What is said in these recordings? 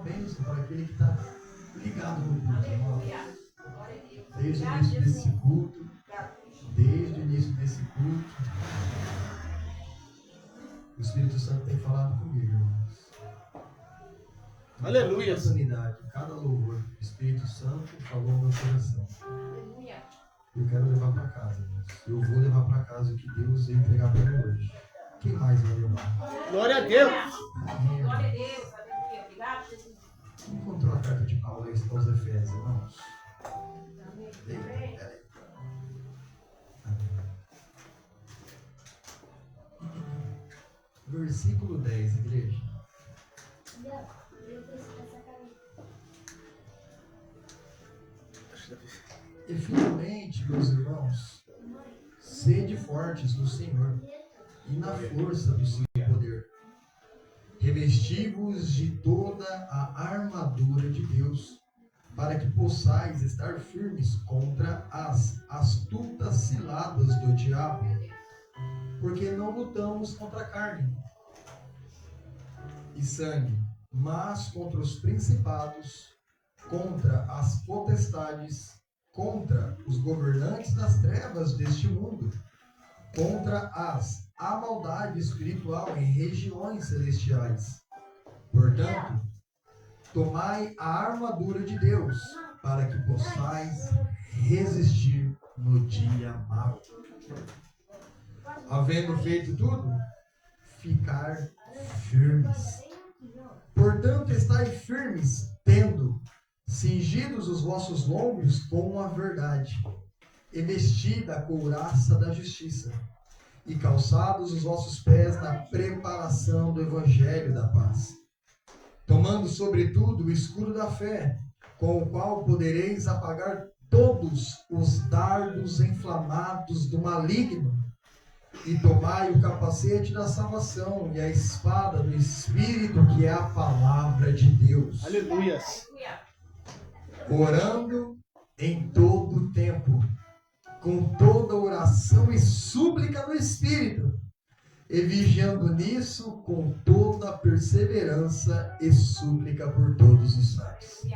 bênção para aquele que está ligado no culto, irmão. Desde o início desse culto, o Espírito Santo tem falado comigo, irmãos. Aleluia. Cada louvor, o Espírito Santo falou no meu coração. Eu quero levar para casa, irmãos. Eu vou levar para casa o que Deus veio entregar para mim hoje. Quem mais vai levar? Glória a Deus. Amém. Glória a Deus. Aleluia. Obrigado, Jesus. Quem encontrou a carta de Paulo aí aos Efésios, irmãos? Amém. Versículo 10, igreja. E finalmente, meus irmãos, sede fortes no Senhor e na força do seu poder. Revesti-vos de toda a armadura de Deus, para que possais estar firmes contra as astutas ciladas do diabo, porque não lutamos contra a carne e sangue, mas contra os principados, contra as potestades, contra os governantes das trevas deste mundo, contra a maldade espiritual em regiões celestiais. Portanto, tomai a armadura de Deus, para que possais resistir no dia mau. Havendo feito tudo, ficar firmes. Portanto, estai firmes, tendo cingidos os vossos lombos com a verdade, e vestida a couraça da justiça, e calçados os vossos pés na preparação do evangelho da paz. Tomando sobretudo o escudo da fé, com o qual podereis apagar todos os dardos inflamados do maligno, e tomai o capacete da salvação e a espada do Espírito, que é a palavra de Deus. Aleluia. Orando em todo o tempo, com toda oração e súplica no Espírito, e vigiando nisso com toda a perseverança e súplica por todos os santos.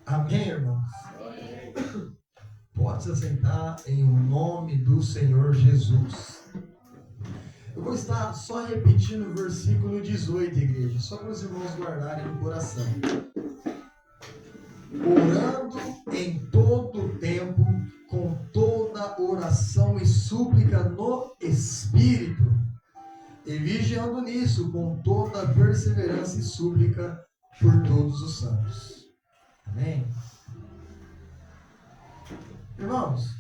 Amém, irmãos? Amém. Pode se assentar em o nome do Senhor Jesus. Eu vou estar só repetindo o versículo 18, igreja, só para os irmãos guardarem no coração. Orando em todo o tempo, com toda oração e súplica no Espírito, e vigiando nisso com toda perseverança e súplica por todos os santos. Amém? Irmãos,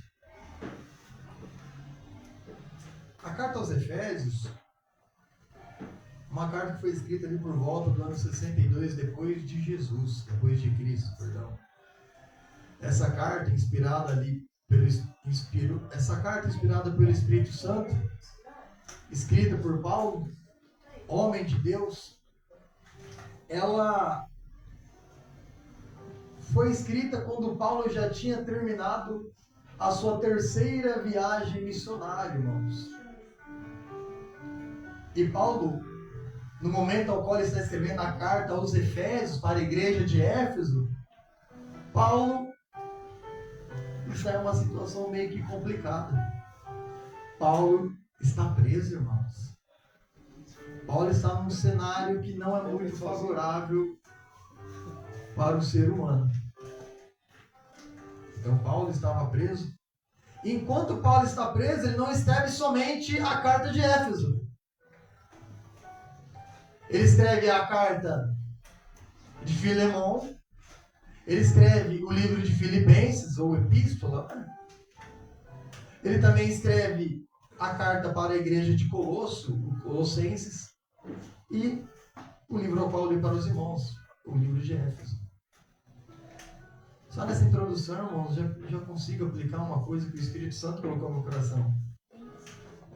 a carta aos Efésios, uma carta que foi escrita ali por volta do ano 62 depois de Cristo, perdão. Essa carta inspirada pelo Espírito Santo, escrita por Paulo, homem de Deus, ela foi escrita quando Paulo já tinha terminado a sua terceira viagem missionária, irmãos. E Paulo, no momento ao qual ele está escrevendo a carta aos Efésios para a igreja de Éfeso, Paulo está em uma situação meio que complicada. Paulo está preso, irmãos. Paulo está num cenário que não é muito favorável para o ser humano. Então Paulo estava preso. Enquanto Paulo está preso, ele não escreve somente a carta de Éfeso. Ele escreve a carta de Filemão. Ele escreve o livro de Filipenses, ou Epístola. Ele também escreve a carta para a igreja de Colossenses. E o livro ao qual eu li para os irmãos, o livro de Éfeso. Só nessa introdução, irmãos, já consigo aplicar uma coisa que o Espírito Santo colocou no meu coração.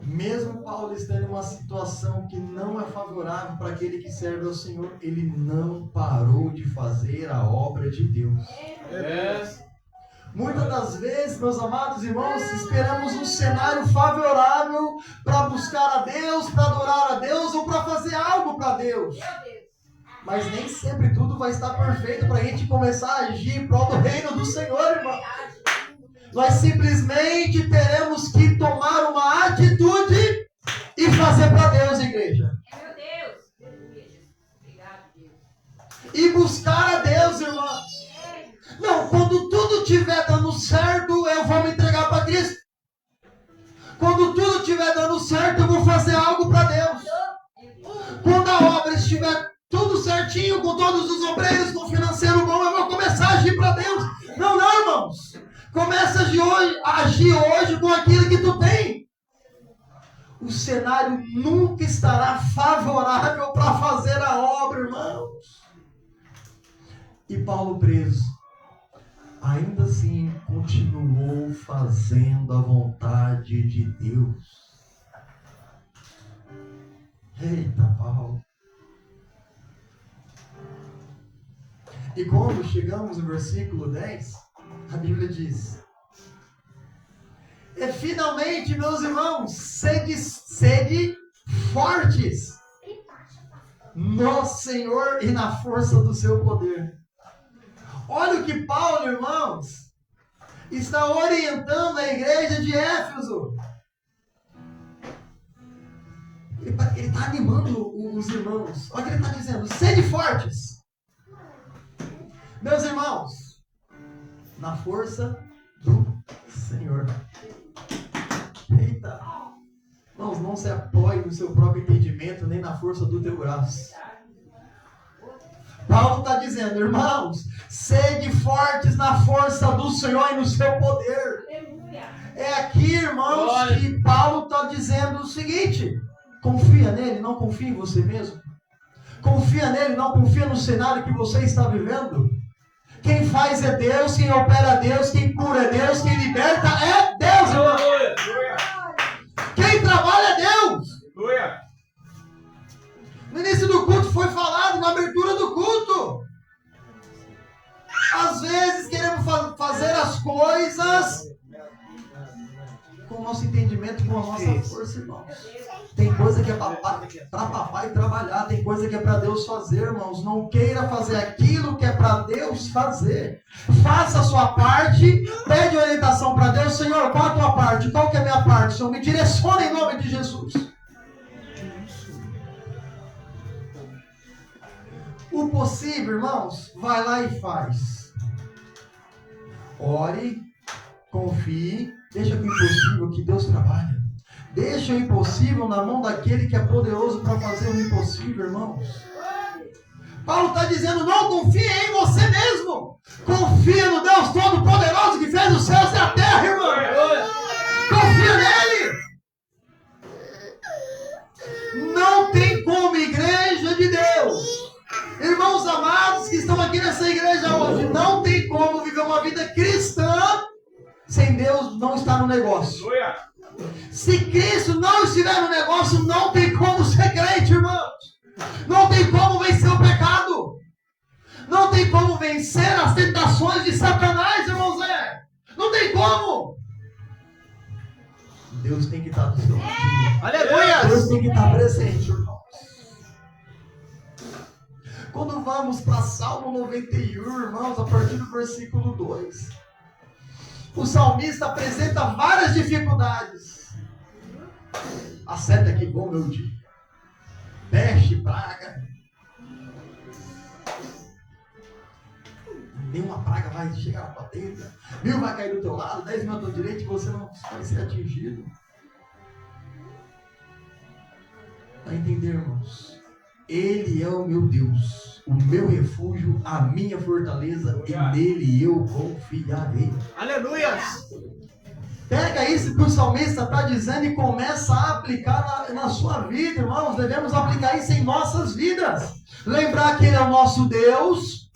Mesmo Paulo estando em uma situação que não é favorável para aquele que serve ao Senhor, ele não parou de fazer a obra de Deus. Muitas das vezes, meus amados irmãos, esperamos um cenário favorável para buscar a Deus, para adorar a Deus ou para fazer algo para Deus. Mas nem sempre tudo vai estar perfeito para a gente começar a agir em prol do reino do Senhor, irmão. Nós simplesmente teremos que tomar uma atitude e fazer para Deus, igreja. Meu Deus. Obrigado, Deus. E buscar a Deus, irmão. Não, quando tudo estiver dando certo, eu vou me entregar para Cristo. Quando tudo estiver dando certo, eu vou fazer algo para Deus. Quando a obra estiver tudo certinho, com todos os obreiros, com o financeiro bom, eu vou começar a agir para Deus. Não, não, irmãos. Começa a agir hoje com aquilo que tu tem. O cenário nunca estará favorável para fazer a obra, irmãos. E Paulo preso, ainda assim continuou fazendo a vontade de Deus. Eita, Paulo. E quando chegamos no versículo 10, a Bíblia diz: e finalmente, meus irmãos, sede fortes no Senhor e na força do seu poder. Olha o que Paulo, irmãos, está orientando a igreja de Éfeso. Ele está animando os irmãos. Olha o que ele está dizendo: sede fortes. Meus irmãos, na força do Senhor. Eita. Irmãos, não se apoie no seu próprio entendimento, nem na força do teu braço. Paulo está dizendo: irmãos, sede fortes na força do Senhor e no seu poder. É aqui, irmãos, que Paulo está dizendo o seguinte: confia nele, não confia em você mesmo. Confia nele, não confia no cenário que você está vivendo. Quem faz é Deus, quem opera é Deus, quem cura é Deus, quem liberta é Deus, irmão. Quem trabalha é Deus. No início do culto foi falado, na abertura do culto. Às vezes queremos fazer as coisas com o nosso entendimento, com a nossa força, irmãos. Tem coisa que é para papai trabalhar, tem coisa que é para Deus fazer, irmãos. Não queira fazer aquilo que é para Deus fazer. Faça a sua parte, pede orientação para Deus. Senhor, qual a tua parte? Qual que é a minha parte? Senhor, me direciona em nome de Jesus. O possível, irmãos, vai lá e faz. Ore, confie, deixa com o impossível que Deus trabalha. Deixa o impossível na mão daquele que é poderoso para fazer o impossível, irmãos. Paulo está dizendo: não confie em você mesmo. Confia no Deus Todo-Poderoso que fez os céus e a terra, irmão. Confia nele. Não tem como, igreja de Deus. Irmãos amados que estão aqui nessa igreja hoje, não tem como viver uma vida cristã sem Deus não estar no negócio. Se Cristo não estiver no negócio, não tem como ser crente, irmãos. Não tem como vencer o pecado. Não tem como vencer as tentações de Satanás, irmãos. Não tem como. Deus tem que estar do seu lado. Aleluia! Deus tem que estar presente, irmãos. Quando vamos para Salmo 91, irmãos, a partir do versículo 2, o salmista apresenta várias dificuldades. A seta que bom, meu dia. Peste, praga. Nenhuma praga vai chegar na tua tenda. 1000 vai cair do teu lado, 10 mil à tua direita e você não vai ser atingido. Para entender, irmãos, Ele é o meu Deus, o meu refúgio, a minha fortaleza, e nele eu confiarei. Aleluia! Pega isso que o salmista está dizendo e começa a aplicar na sua vida, irmãos. Devemos aplicar isso em nossas vidas. Lembrar que Ele é o nosso Deus,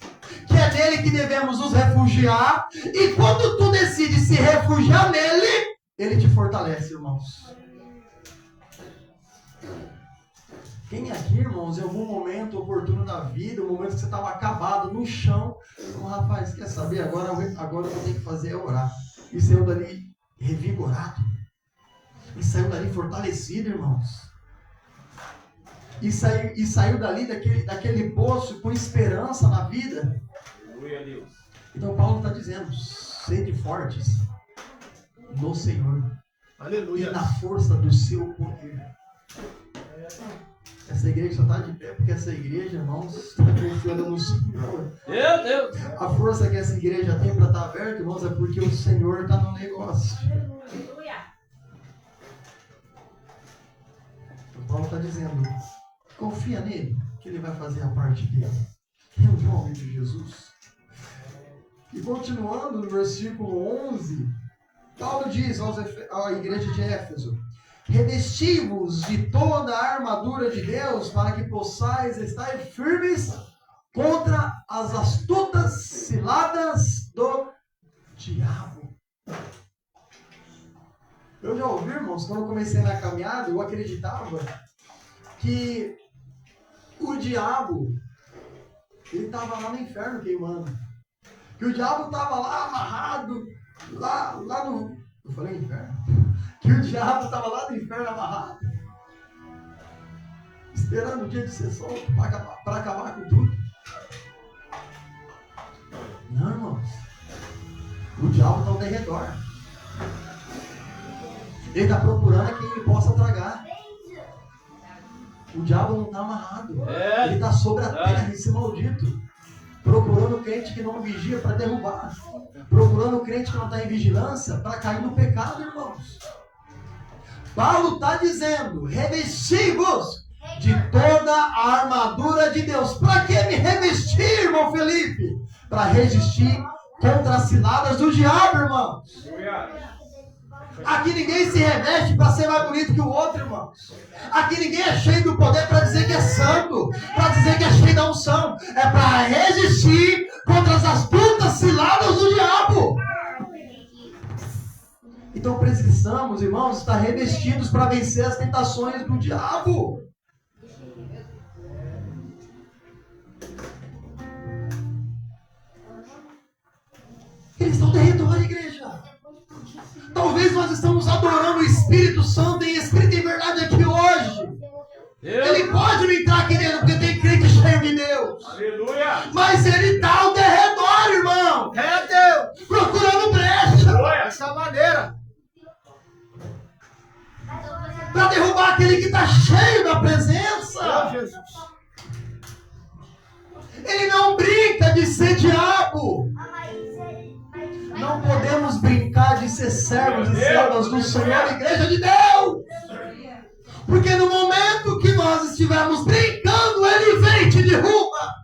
que é nele que devemos nos refugiar. E quando tu decide se refugiar nele, Ele te fortalece, irmãos. Quem aqui, irmãos, em algum momento oportuno da vida, um momento que você estava acabado no chão, rapaz, quer saber? Agora o que eu tenho que fazer é orar. E saiu dali revigorado. E saiu dali fortalecido, irmãos. e saiu dali daquele poço com esperança na vida. Aleluia, Deus. Então Paulo está dizendo, sede fortes no Senhor. Aleluia. E na força do seu poder. Essa igreja só está de pé porque essa igreja, irmãos, está confiando no Senhor. Meu Deus. A força que essa igreja tem para estar aberta, irmãos, é porque o Senhor está no negócio. Aleluia. O Paulo está dizendo, confia nele, que ele vai fazer a parte dele. Em nome de Jesus. E continuando no versículo 11, Paulo diz à igreja de Éfeso, revesti-vos de toda a armadura de Deus para que possais estar firmes contra as astutas ciladas do diabo. Eu já ouvi, irmãos, quando eu comecei na caminhada, eu acreditava que o diabo, ele estava lá no inferno queimando. Que o diabo estava lá amarrado, lá no... Eu falei inferno? Que o diabo estava lá no inferno amarrado, esperando o dia de ser solto para acabar com tudo. Não, irmãos. O diabo está ao derredor. Ele está procurando quem ele possa tragar. O diabo não está amarrado. Ele está sobre a terra, esse maldito. Procurando o crente que não vigia para derrubar. Procurando o crente que não está em vigilância para cair no pecado, irmãos. Paulo está dizendo, revesti-vos de toda a armadura de Deus. Para que me revestir, irmão Felipe? Para resistir contra as ciladas do diabo, irmão. Aqui ninguém se reveste para ser mais bonito que o outro, irmãos. Aqui ninguém é cheio do poder para dizer que é santo, para dizer que é cheio da unção. É para resistir contra as astutas ciladas do diabo. Então precisamos, irmãos, estar revestidos para vencer as tentações do diabo. Eles estão derretendo a igreja. Talvez nós estamos adorando o Espírito Santo em espírito e verdade aqui hoje. Ele pode não entrar aqui dentro porque tem crente cheio de Deus. Aleluia. Mas ele está ao derredor, irmão. É Deus. Procurando brecha. Dessa maneira. Para derrubar aquele que está cheio da presença. Meu Jesus. Ele não brinca de ser diabo. Não podemos brincar de ser servos e servas do Senhor, igreja de Deus. Porque no momento que nós estivermos brincando, Ele vem e te derruba.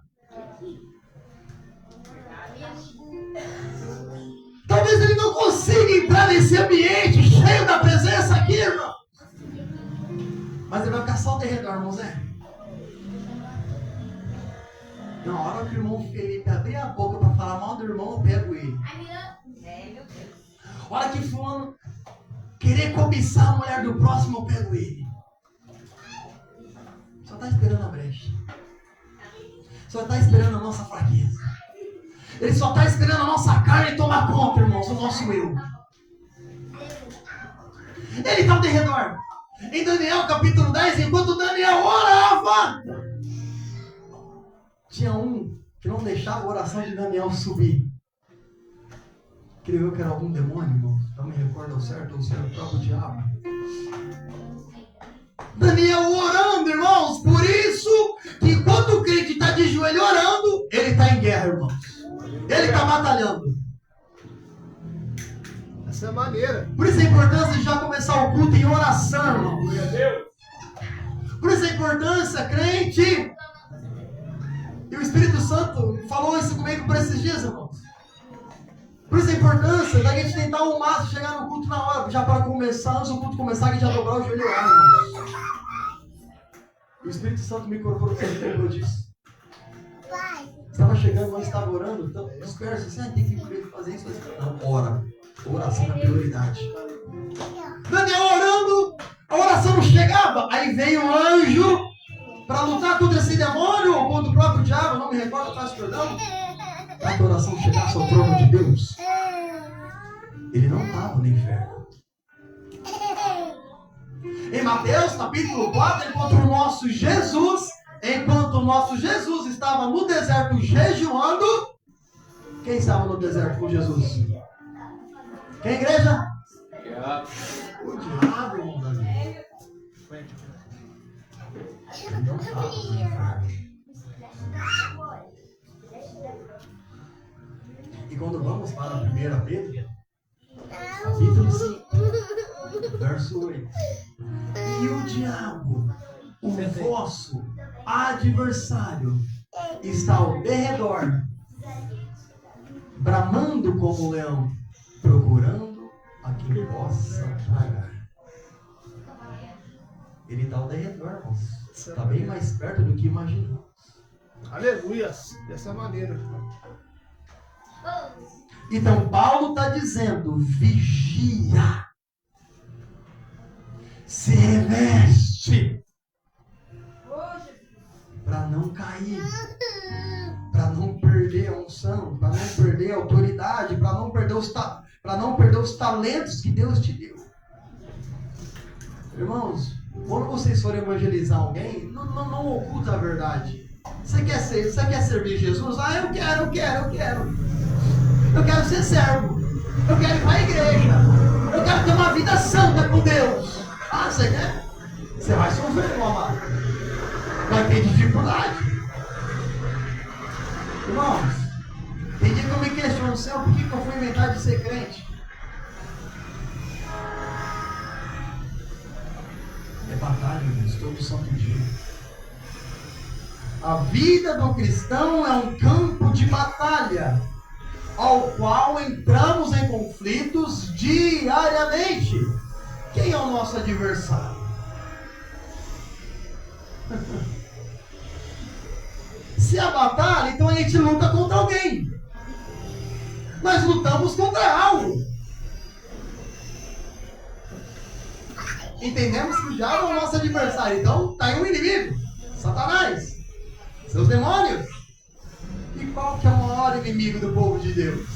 Talvez Ele não consiga entrar nesse ambiente cheio da presença aqui, irmão. Mas Ele vai ficar só ao redor, irmão Zé. Na hora que o irmão Felipe abrir a boca para falar mal do irmão, eu pego ele. A hora que fulano querer cobiçar a mulher do próximo, eu pego ele. Só está esperando a brecha. Só está esperando a nossa fraqueza. Ele só está esperando a nossa carne tomar conta, irmãos, o nosso eu. Ele está ao derredor. Em Daniel capítulo 10, enquanto Daniel orava, tinha um que não deixava a oração de Daniel subir. Creio que era algum demônio, irmão. Não me recordo ao certo, ou se era o próprio diabo. Daniel orando, irmãos. Por isso que enquanto o crente está de joelho orando, ele está em guerra, irmãos. Ele está batalhando. Essa é a maneira. Por isso a importância de já começar o culto em oração, irmão. Por isso a importância, crente. E o Espírito Santo falou isso comigo por esses dias, irmãos. Por isso a importância da gente tentar ao máximo chegar no culto na hora, já para começar, antes do culto começar, a gente já dobrar o joelho e orar, irmãos. O Espírito Santo me lembrou disso. Estava chegando, nós estava orando, então disperso assim, tem que fazer isso. Não, ora. Oração é prioridade. Daniel orando, a oração não chegava. Aí veio um anjo para lutar contra esse demônio ou contra o próprio diabo, não me recordo, peço perdão. Para que a oração chegasse ao trono de Deus. Ele não estava no inferno. Em Mateus capítulo 4, enquanto o nosso Jesus estava no deserto jejuando, quem estava no deserto com Jesus? Quem, igreja? Diabo. O diabo, irmão Davi. Ele não estava no inferno. E quando vamos para 1 Pedro, capítulo 5, verso 8. E o diabo, o vosso adversário, está ao derredor, bramando como um leão, procurando a quem possa tragar. Ele está ao derredor, irmãos. Está bem mais perto do que imaginamos. Aleluia. Dessa maneira. Então Paulo está dizendo: vigia, se reveste, para não cair, para não perder a unção, para não perder a autoridade, para não perder os talentos que Deus te deu. Irmãos, quando vocês forem evangelizar alguém, não oculta a verdade. Você quer servir Jesus? Ah, eu quero. Eu quero ser servo. Eu quero ir para a igreja. Eu quero ter uma vida santa com Deus. Ah, você quer? Você vai sofrer, meu amado. Vai ter dificuldade. Irmãos, tem dia que eu me questiono, Senhor, por que eu fui inventar de ser crente? É batalha, irmãos, todo santo dia. A vida do cristão é um campo de batalha, ao qual entramos em conflitos diariamente. Quem é o nosso adversário? Se é batalha, então a gente luta contra alguém. Nós lutamos contra algo. Entendemos que o diabo é o nosso adversário. Então está aí um inimigo, Satanás, seus demônios. E qual que é o maior inimigo do povo de Deus?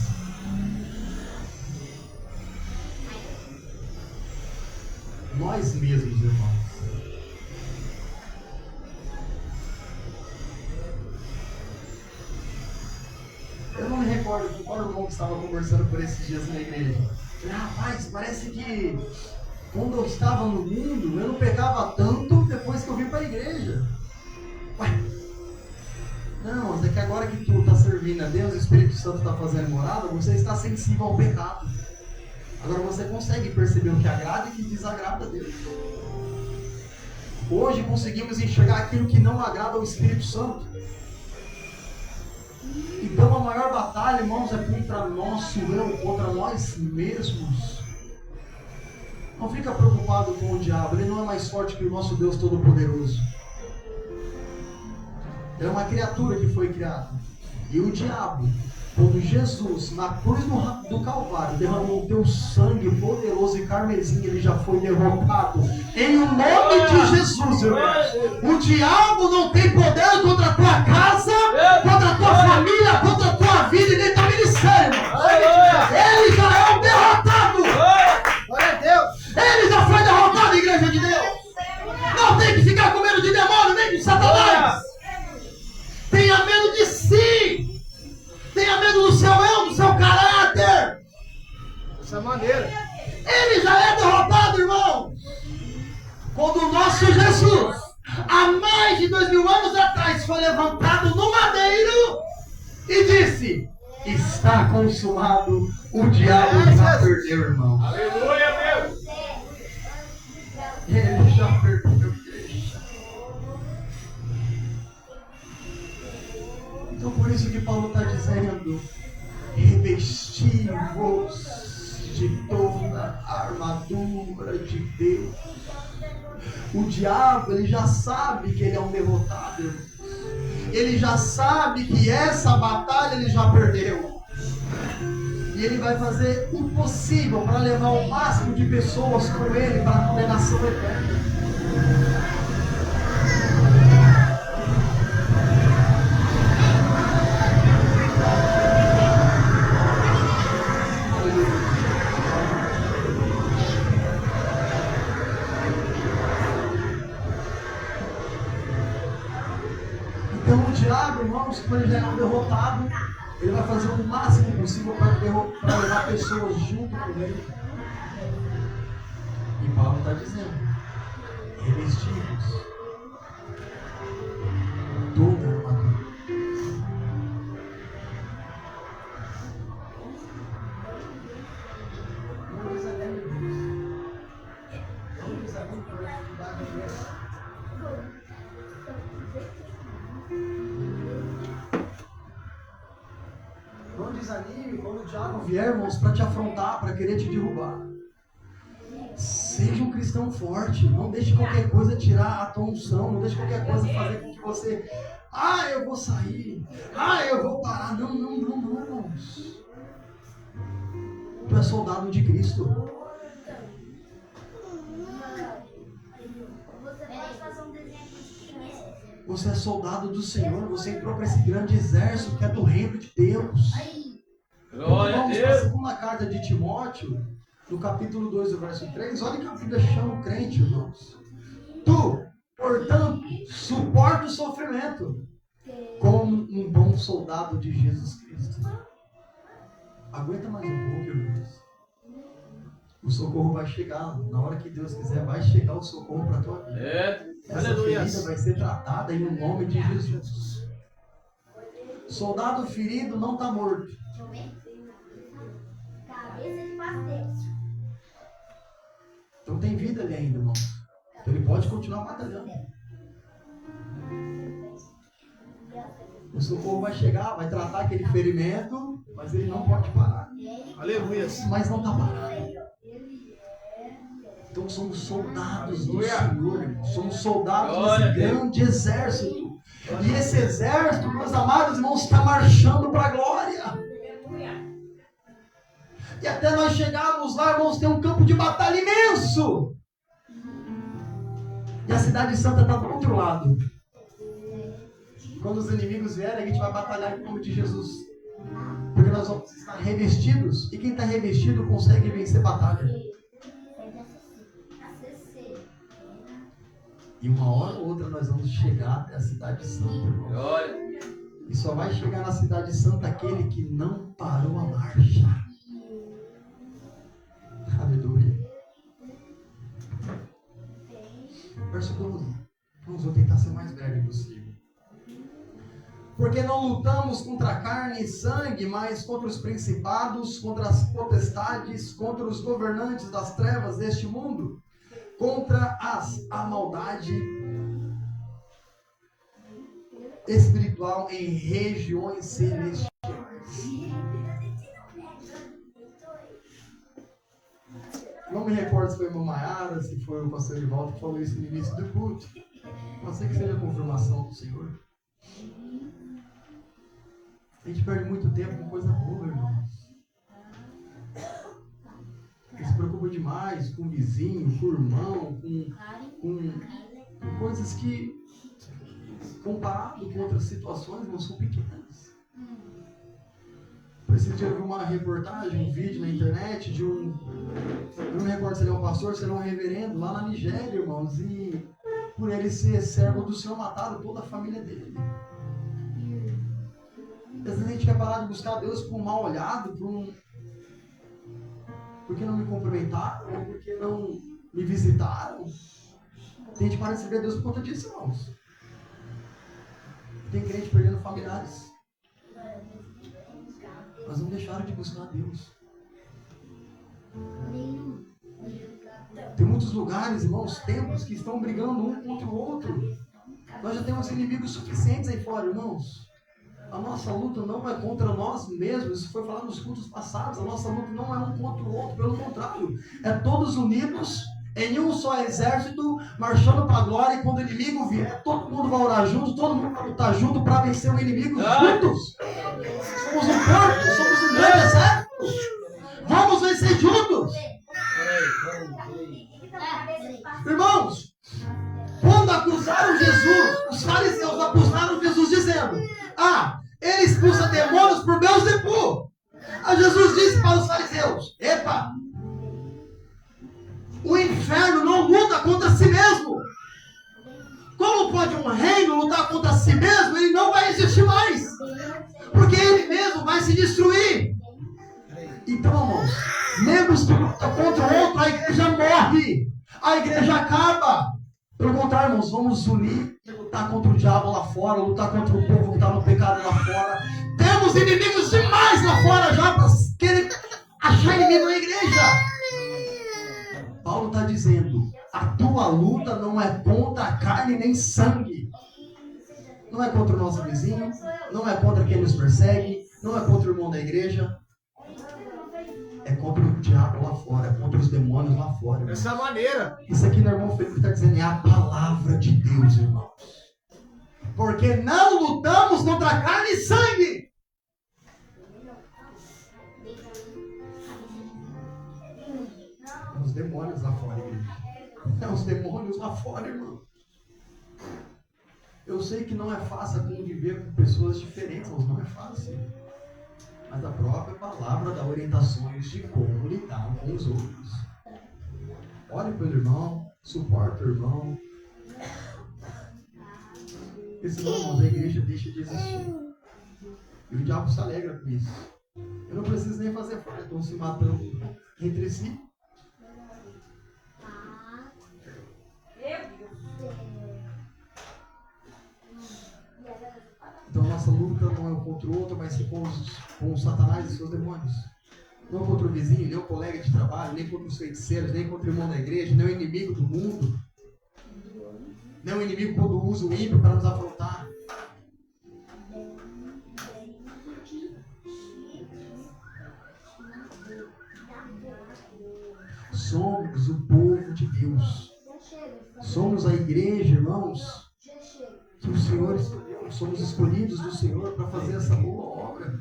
Nós mesmos, irmãos. Eu não me recordo qual irmão que estava conversando por esses dias na igreja. Falei, rapaz, parece que quando eu estava no mundo, eu não pecava tanto depois que eu vim para a igreja. Ué, não, mas é que agora que tu está servindo a Deus, o Espírito Santo está fazendo morada, você está sensível ao pecado. Agora você consegue perceber o que agrada e o que desagrada a Deus. Hoje conseguimos enxergar aquilo que não agrada ao Espírito Santo. Então a maior batalha, irmãos, é contra nosso eu, contra nós mesmos. Não fica preocupado com o diabo, ele não é mais forte que o nosso Deus Todo-Poderoso. Ele é uma criatura que foi criada. E o diabo, quando Jesus, na cruz do Calvário, derramou o teu sangue poderoso e carmesim, ele já foi derrotado. Em o nome de Jesus, irmão. O diabo não tem poder contra a tua casa, contra a tua família, contra a tua vida e nem teu ministério, irmão. Ele já é um derrotado. Glória a Deus. Ele já foi derrotado, igreja de Deus. Não tem que ficar com medo de demônio, nem de Satanás. Tenha medo de si. Tenha medo do seu eu, do seu caráter. Dessa maneira. Ele já é derrotado, irmão. Quando o nosso Jesus, há mais de 2000 anos atrás, foi levantado no madeiro e disse: está consumado. O diabo já perdeu, irmão. Aleluia, Deus. Ele já perdeu, igreja. Então por isso que Paulo está dizendo: revesti-vos de toda a armadura de Deus. O diabo, ele já sabe que ele é um derrotado, irmão. Ele já sabe que essa batalha ele já perdeu. E ele vai fazer o possível para levar o máximo de pessoas com ele para a condenação eterna. quando ele já é um derrotado, ele vai fazer o máximo possível para levar pessoas junto com ele. E Paulo está dizendo, revestidos toda a armadura. Não desanime quando o diabo vier, irmãos, para te afrontar, para querer te derrubar. Seja um cristão forte. Não deixe qualquer coisa tirar a tua unção. Não deixe qualquer coisa fazer com que você... eu vou sair. Eu vou parar. Não, irmãos. Tu és soldado de Cristo. Você é soldado do Senhor. Você entrou para esse grande exército que é do reino de Deus. Glória a Vamos Deus. para a segunda carta de Timóteo, no capítulo 2, verso 3. Olha que a Bíblia chama o crente, irmãos. Tu, portanto, suporta o sofrimento como um bom soldado de Jesus Cristo. Aguenta mais um pouco, irmãos. O socorro vai chegar. Na hora que Deus quiser, vai chegar o socorro para a tua vida. Essa ferida vai ser tratada em nome de Jesus. Soldado ferido não está morto. Então tem vida ali ainda, irmão. Então ele pode continuar batalhando. O socorro vai chegar, vai tratar aquele ferimento, mas ele não pode parar. Aleluia. Mas não está parado. Então somos soldados do Senhor, irmão. Somos soldados desse grande exército. E esse exército, meus amados irmãos, está marchando para a glória. E até nós chegarmos lá, irmãos, tem um campo de batalha imenso. E a cidade santa está do outro lado. Quando os inimigos vierem, a gente vai batalhar em nome de Jesus. Porque nós vamos estar revestidos. E quem está revestido consegue vencer batalha. E uma hora ou outra nós vamos chegar até a cidade santa, irmão. E só vai chegar na cidade santa aquele que não parou a marcha. Aleluia. Verso 12. Vou tentar ser mais breve possível. Porque não lutamos contra carne e sangue, mas contra os principados, contra as potestades, contra os governantes das trevas deste mundo, contra a maldade espiritual em regiões celestiais. Não me recordo se foi a irmã Maiara, se foi o pastor Evaldo que falou isso no início do culto. Pode ser que seja a confirmação do Senhor. A gente perde muito tempo com coisa boa, irmãos. A gente se preocupa demais com o vizinho, com o irmão, com coisas que, comparado com outras situações, não são pequenas. Esse dia eu vi uma reportagem, um vídeo na internet de eu não me recordo se ele é um pastor, se ele é um reverendo, lá na Nigéria, irmãos, e por ele ser servo do Senhor, mataram toda a família dele. Às vezes a gente quer parar de buscar Deus por um mal olhado, porque não me cumprimentaram, ou porque não me visitaram. Tem gente que para de servir a Deus por conta disso, irmãos. Tem crente perdendo familiares. Mas não deixaram de buscar a Deus. Tem muitos lugares, irmãos, templos que estão brigando um contra o outro. Nós já temos inimigos suficientes aí fora, irmãos. A nossa luta não é contra nós mesmos. Isso foi falado nos cultos passados. A nossa luta não é um contra o outro. Pelo contrário, é todos unidos em um só exército, marchando para a glória. E quando o inimigo vier, todo mundo vai orar junto, todo mundo vai lutar junto para vencer o inimigo juntos. Somos um corpo, somos um grande exército. Vamos vencer juntos. Irmãos, quando acusaram Jesus, os fariseus acusaram Jesus dizendo: ele expulsa demônios por Beelzebub. Jesus disse para os fariseus: epa, o inferno não luta contra si mesmo. Como Então, quando um reino lutar contra si mesmo, ele não vai existir mais. Porque ele mesmo vai se destruir. Então, irmãos, membros que lutam contra o outro, a igreja morre. A igreja acaba. Pelo contrário, irmãos, vamos unir e lutar contra o diabo lá fora, lutar contra o povo que está no pecado lá fora. Temos inimigos demais lá fora já para querer achar inimigo na igreja. Paulo está dizendo, a tua luta não é contra a carne nem sangue. Não é contra o nosso vizinho, não é contra quem nos persegue, não é contra o irmão da igreja. É contra o diabo lá fora, é contra os demônios lá fora. Irmão. Dessa maneira. Isso aqui, meu irmão Felipe está dizendo, é a palavra de Deus, irmãos. Porque não lutamos contra carne e sangue. É os demônios lá fora, igreja. É os demônios lá fora, irmão. Eu sei que não é fácil conviver com pessoas diferentes, mas não é fácil. Mas a própria palavra dá orientações de como lidar com os outros. Olhe pelo irmão, suporte o irmão. Porque senão, irmãos, a igreja deixa de existir. E o diabo se alegra com isso. Eu não preciso nem fazer falta, estão se matando entre si. Então nossa luta não é contra o outro, mas sim com o Satanás e seus demônios. Não contra o vizinho, nem o colega de trabalho, nem contra os feiticeiros, nem contra o irmão da igreja, nem o inimigo do mundo. Nem o inimigo quando usa o ímpio para nos afrontar. Somos o povo de Deus. Somos a igreja, irmãos, que o Senhor escolheu. Somos escolhidos do Senhor para fazer essa boa obra.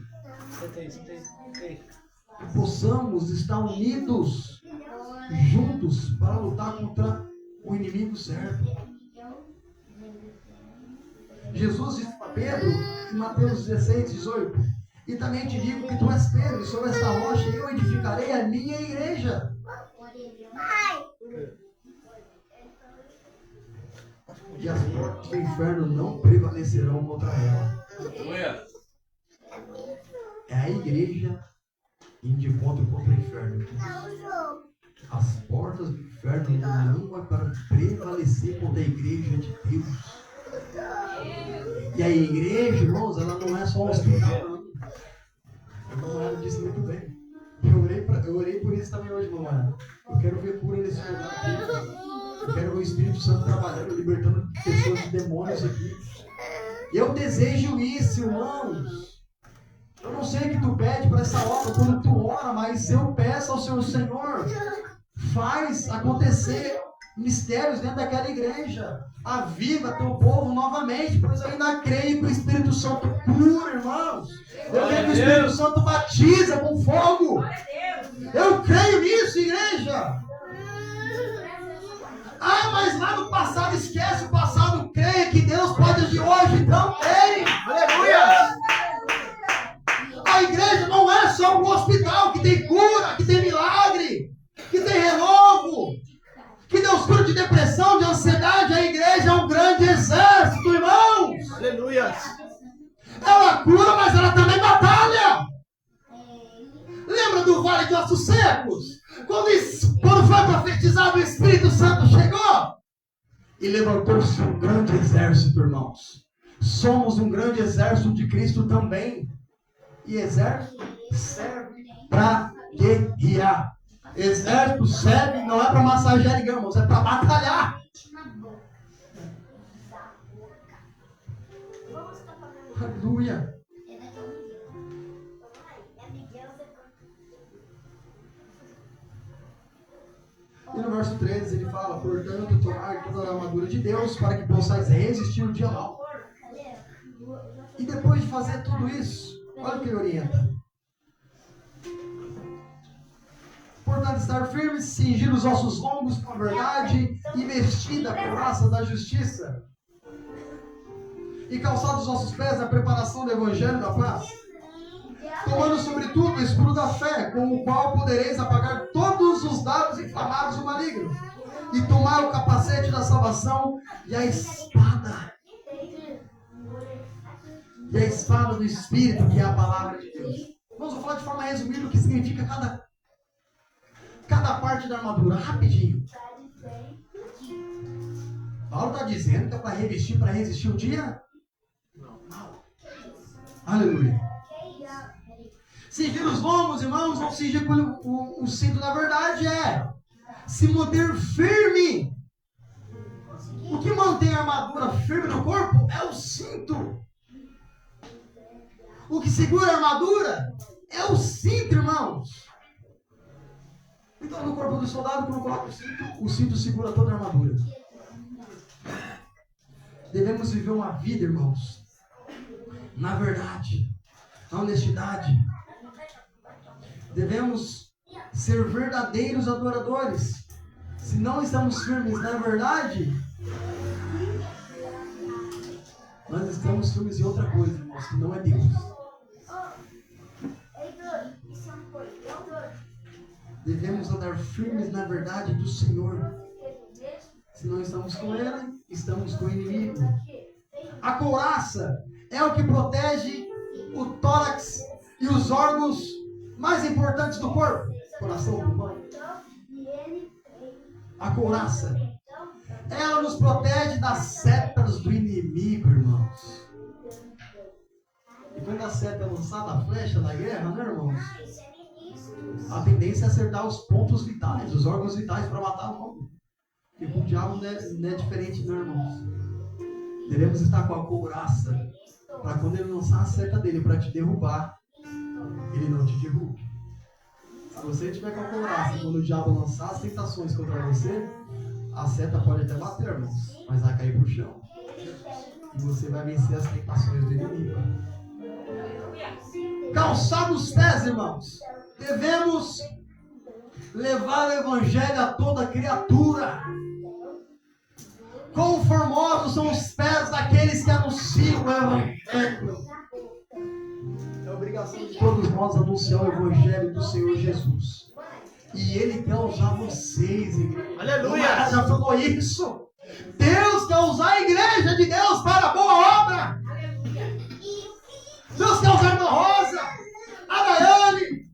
Que possamos estar unidos, juntos, para lutar contra o inimigo certo. Jesus disse para Pedro, em Mateus 16, 18, e também te digo que tu és Pedro, e sobre esta rocha eu edificarei a minha igreja. E as portas do inferno não prevalecerão contra ela. É a igreja indo de encontro contra o inferno. As portas do inferno não vão para prevalecer contra a igreja de Deus. E a igreja, irmãos, ela não é só um hospital, não. A irmã disse muito bem. Eu orei por isso também hoje, irmã. Eu quero ver cura nesse lugar aqui. Eu quero ver o Espírito Santo trabalhando, libertando pessoas de demônios aqui. Eu desejo isso, irmãos. Eu não sei o que tu pede para essa obra quando tu ora, mas eu peço ao Senhor, faz acontecer mistérios dentro daquela igreja. Aviva teu povo novamente, pois eu ainda creio que o Espírito Santo cura, irmãos. Eu creio que o Espírito Santo batiza com fogo. Eu creio nisso, igreja. Ah, mas lá no passado, esquece o passado, creia que Deus pode agir hoje também. Aleluia! A igreja não é só um hospital que tem cura, que tem milagre, que tem renovo, que Deus cura de depressão, de ansiedade. A igreja é um grande exército, irmãos. Aleluia! Ela cura, mas ela também batalha. Lembra do Vale de Ossos Secos? Quando foi profetizado, o Espírito Santo chegou e levantou-se um grande exército, irmãos. Somos um grande exército de Cristo também. E exército serve para guerrear. Exército serve não é para massagear, irmãos, é para batalhar. Aleluia. E no verso 13 ele fala, portanto, tomai toda a armadura de Deus para que possais resistir o dia mau. E depois de fazer tudo isso, olha o que ele orienta. Portanto, estar firmes, cingir os ossos longos com a verdade e vestir a couraça da justiça. E calçar os vossos pés na preparação do evangelho da paz. Tomando sobretudo o escudo da fé, com o qual podereis apagar todos os dardos inflamados do maligno. e tomar o capacete da salvação e a espada. E a espada do Espírito, que é a palavra de Deus. Vamos falar de forma resumida o que significa cada parte da armadura, rapidinho. Paulo está dizendo que é para revestir, para resistir o dia? Não. Aleluia. Cingir os lombos, irmãos, não cingir com o cinto, na verdade, é se manter firme. O que mantém a armadura firme no corpo é o cinto. O que segura a armadura é o cinto, irmãos. Então, no corpo do soldado, quando coloca o cinto segura toda a armadura. Devemos viver uma vida, irmãos, na verdade, na honestidade. Devemos ser verdadeiros adoradores. Se não estamos firmes na verdade, nós estamos firmes em outra coisa, irmãos, que não é Deus. Devemos andar firmes na verdade do Senhor. Se não estamos com Ele, estamos com o inimigo. A couraça é o que protege o tórax e os órgãos mais importantes do corpo. Coração, pulmão. A couraça, ela nos protege das setas do inimigo, irmãos. E quando a seta é lançada, a flecha da guerra, né, irmãos? A tendência é acertar os pontos vitais, os órgãos vitais para matar o homem. E com o diabo não é diferente, não, irmãos. Devemos estar com a couraça para quando ele lançar a seta dele para te derrubar, ele não te derrube. Se você estiver com a couraça, quando o diabo lançar as tentações contra você, a seta pode até bater, irmãos, mas vai cair pro chão. E você vai vencer as tentações do inimigo. Calçar os pés, irmãos. Devemos levar o evangelho a toda criatura. Quão formosos são os pés daqueles que anunciam o evangelho. É obrigação de todos nós anunciar o evangelho do Senhor Jesus. E Ele quer usar vocês, igreja. Aleluia! Já falou isso. Deus quer usar a igreja de Deus para a boa obra. Deus quer usar a irmã Rosa, a Daiane,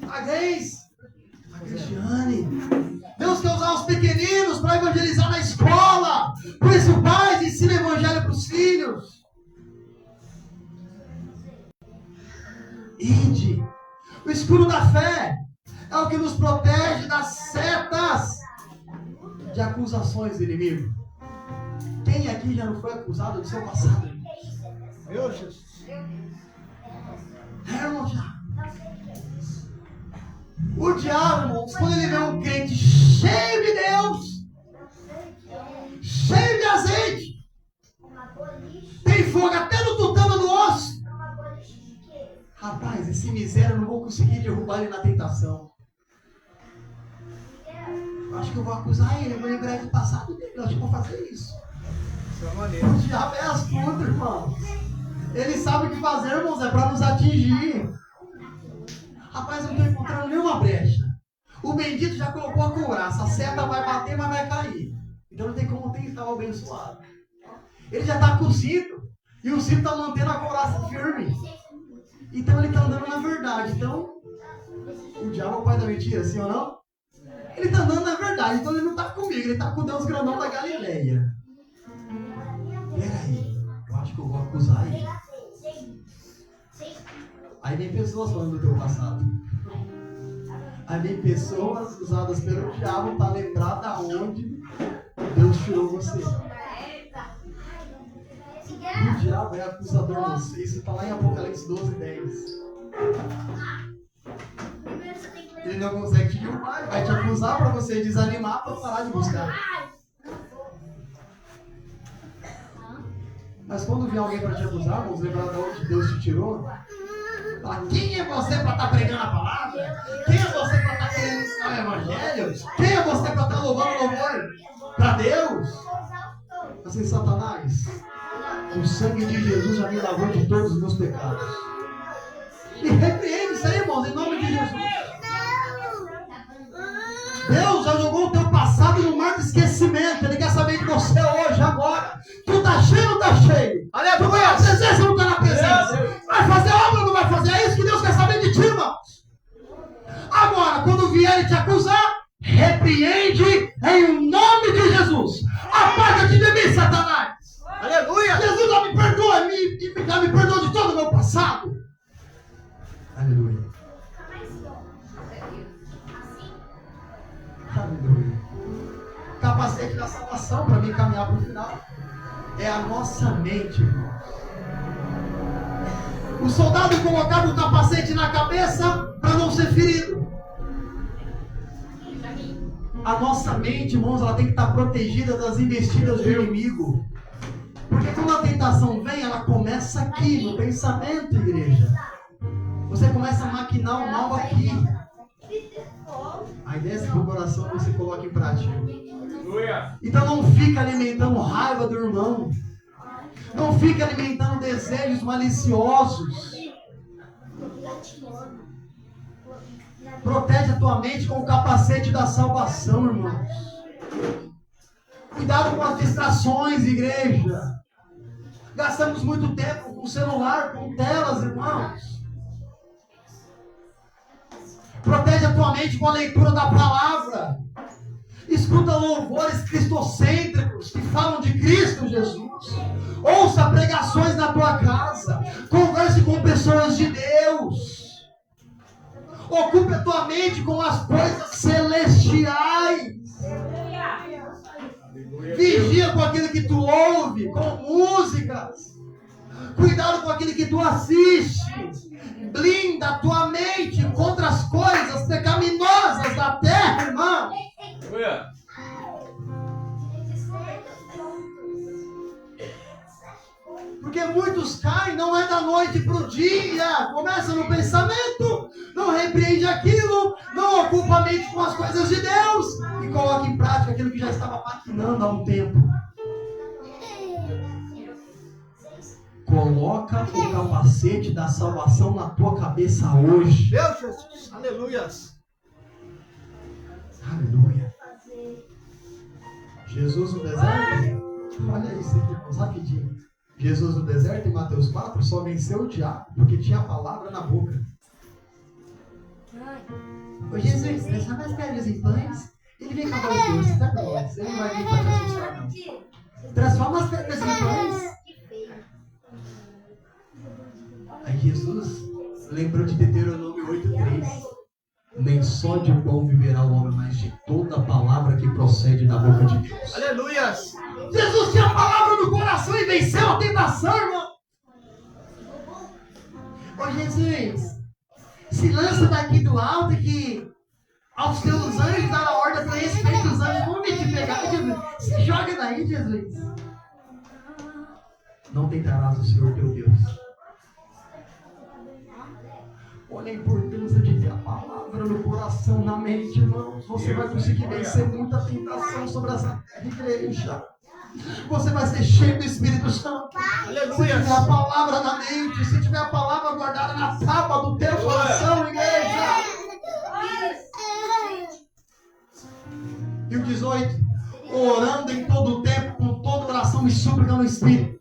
a Grace, a Cristiane. Deus quer usar os pequeninos para evangelizar na escola. Por isso, pais, ensina o evangelho para os filhos. Ide. O escudo da fé é o que nos protege das setas de acusações do inimigo. Quem aqui já não foi acusado do seu passado? Meu Jesus. Irmão, já. O diabo, irmãos, quando ele vê um crente cheio de Deus, cheio de azeite, tem fogo até no tutano do osso. Rapaz, esse miséria eu não vou conseguir derrubar ele na tentação. Eu acho que eu vou acusar ele, eu vou lembrar do passado dele, eu acho que eu vou fazer isso. Isso é maneiro. O diabo é astuto, irmão. Ele sabe o que fazer, irmãos, é para nos atingir. Rapaz, eu não estou encontrando nenhuma brecha. O bendito já colocou a couraça. A seta vai bater, mas vai cair. Então não tem como tentar o abençoado. Ele já está com o cinto. E o cinto está mantendo a couraça firme. Então ele está andando na verdade. Então, o diabo é o pai da mentira, sim ou não? Ele está andando na verdade. Então ele não está comigo. Ele está com o Deus grandão da Galileia. Peraí, eu acho que eu vou acusar ele. Aí vem pessoas falando do teu passado. Aí vem pessoas usadas pelo diabo para lembrar da onde Deus tirou você. O diabo é acusador de você. Isso está lá em Apocalipse 12:10. Ele não consegue te derrubar, vai te acusar para você desanimar para parar de buscar. Mas quando vier alguém para te acusar, vamos lembrar de onde Deus te tirou. Fala, quem é você para estar pregando a palavra? Quem é você para estar querendo ensinar o evangelho? Quem é você para estar louvando louvor para Deus? Assim, Satanás, o sangue de Jesus já me lavou de todos os meus pecados. E repreende isso aí, irmãos, em nome de Jesus. Deus já jogou o teu passado no mar do esquecimento. cheio. Aleluia. Tu vai na presença ou não está na presença? Vai fazer obra ou não vai fazer? É isso que Deus quer saber de ti, irmãos. Agora, quando vierem te acusar, repreende em nome de Jesus. Aparta-te de mim, Satanás. Aleluia. Jesus já me perdoa, já me perdoa de todo o meu passado. Aleluia. Aleluia. Capacete da salvação para mim caminhar para o final é a nossa mente, irmão. O soldado colocava o capacete na cabeça para não ser ferido. A nossa mente, irmãos, ela tem que estar protegida das investidas do inimigo. Porque quando a tentação vem, ela começa aqui, no pensamento, igreja. Você começa a maquinar o mal aqui. Aí desce pro coração e você coloca em prática. Então não fica alimentando raiva do irmão. Não fica alimentando desejos maliciosos. Protege a tua mente com o capacete da salvação, irmãos. Cuidado com as distrações, igreja. Gastamos muito tempo com celular, com telas, irmãos. Protege a tua mente com a leitura da palavra. Escuta louvores cristocêntricos que falam de Cristo Jesus. Ouça pregações na tua casa. Converse com pessoas de Deus. Ocupe a tua mente com as coisas celestiais. Vigia com aquilo que tu ouve, com músicas. Cuidado com aquilo que tu assiste. Blinda a tua mente contra as coisas pecaminosas da terra, irmão. Porque muitos caem, não é da noite para o dia. Começa no pensamento, não repreende aquilo, não ocupa a mente com as coisas de Deus e coloca em prática aquilo que já estava maquinando há um tempo. Coloca o capacete da salvação na tua cabeça hoje. Meu Jesus. Aleluia. Aleluia. Jesus no deserto. Olha isso aqui, irmãos, rapidinho. Jesus no deserto, em Mateus 4, só venceu o diabo porque tinha a palavra na boca. Ô Jesus, transforma as pedras em pães. Ele vem com a voz doce, tá bom? Você não vai vir para te assustar, não. Transforma as pedras em pães. Aí Jesus lembrou de Deuteronômio 8:3. Nem só de pão viverá o homem, mas de toda palavra que procede da boca de Deus. Aleluia. Jesus tinha a palavra no coração e venceu a tentação, irmão. Ô Jesus, se lança daqui do alto e que aos teus anjos dá a ordem para esse feito os anjos vão me te pegar, Jesus. Se joga daí, Jesus. Não tentarás o Senhor teu Deus. Olha a importância de ter a palavra no coração, na mente, irmãos. Você vai conseguir vencer muita tentação sobre essa igreja. Você vai ser cheio do Espírito Santo. Aleluia. Se tiver a palavra na mente, se tiver a palavra guardada na tábua do teu coração, igreja. E o 18, orando em todo o tempo, com toda oração e súplica no Espírito.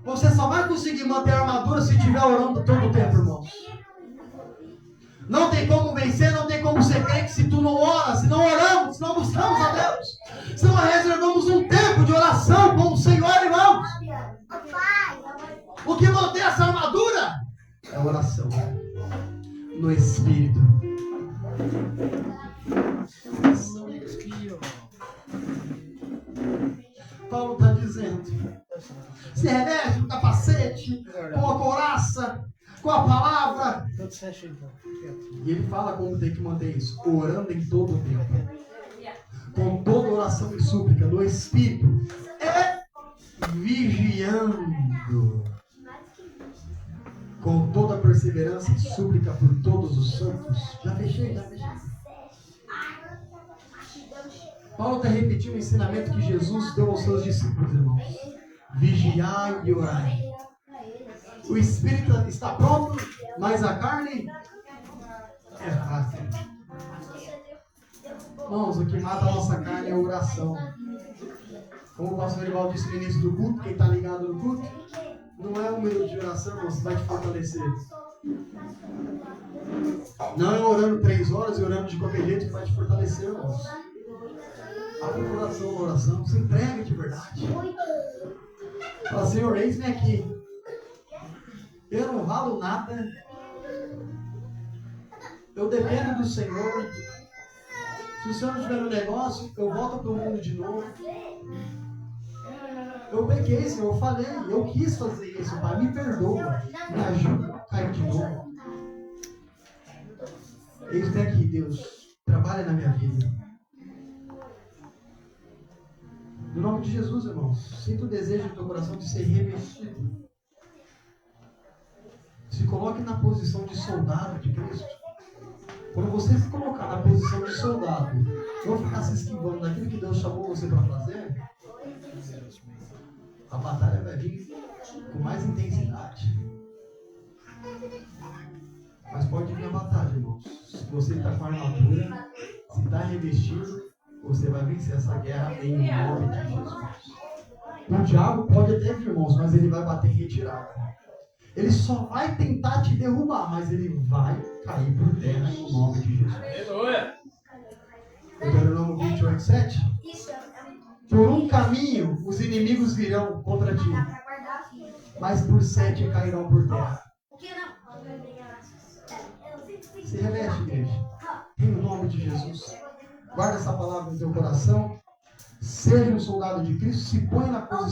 Você só vai conseguir manter a armadura se estiver orando todo o tempo, irmãos. Não tem como vencer, não tem como ser crente se tu não ora, se não oramos, se não buscamos a Deus. Se não reservamos um tempo de oração com o Senhor, irmãos. O que mantém essa armadura é a oração no Espírito. Paulo está dizendo: se reveste o capacete com a couraça, com a palavra. E ele fala como tem que manter isso: orando em todo o tempo, com toda oração e súplica no Espírito, e vigiando com toda perseverança e súplica por todos os santos. Já fechei. Paulo está repetindo o ensinamento que Jesus deu aos seus discípulos, irmãos. Vigiai e orai. O Espírito está pronto, mas a carne é fraca. Irmãos, o que mata a nossa carne é a oração. Como o pastor Erivaldo disse no início do culto, quem está ligado no culto, não é um minuto de oração, irmãos, que vai te fortalecer. Não é orando 3 horas e orando de qualquer jeito que vai te fortalecer, irmãos. Abre o coração na oração, se entrega de verdade. Fala, Senhor, eis-me aqui. Eu não valo nada. Eu dependo do Senhor. Se o Senhor não tiver no negócio, eu volto para o mundo de novo. Eu peguei, Senhor, eu falei, eu quis fazer isso, Pai, me perdoa, me ajuda a cair de novo. Eis-me aqui, Deus, trabalha na minha vida. No nome de Jesus, irmãos, sinta o desejo do teu coração de ser revestido. Se coloque na posição de soldado de Cristo. Quando você se colocar na posição de soldado, não ficar se esquivando daquilo que Deus chamou você para fazer, a batalha vai vir com mais intensidade. Mas pode vir a batalha, irmãos. Se você está com a armadura, se está revestido, você vai vencer essa guerra em nome de Jesus. O diabo pode até vir, irmãos, mas ele vai bater em retirada. Ele só vai tentar te derrubar, mas ele vai cair por terra em nome de Jesus. Aleluia. Deuteronômio 28:7. Por um caminho os inimigos virão contra ti, mas por 7 cairão por terra. Se reveste, igreja, em nome de Jesus. Guarda essa palavra no teu coração. Seja um soldado de Cristo, se põe na posição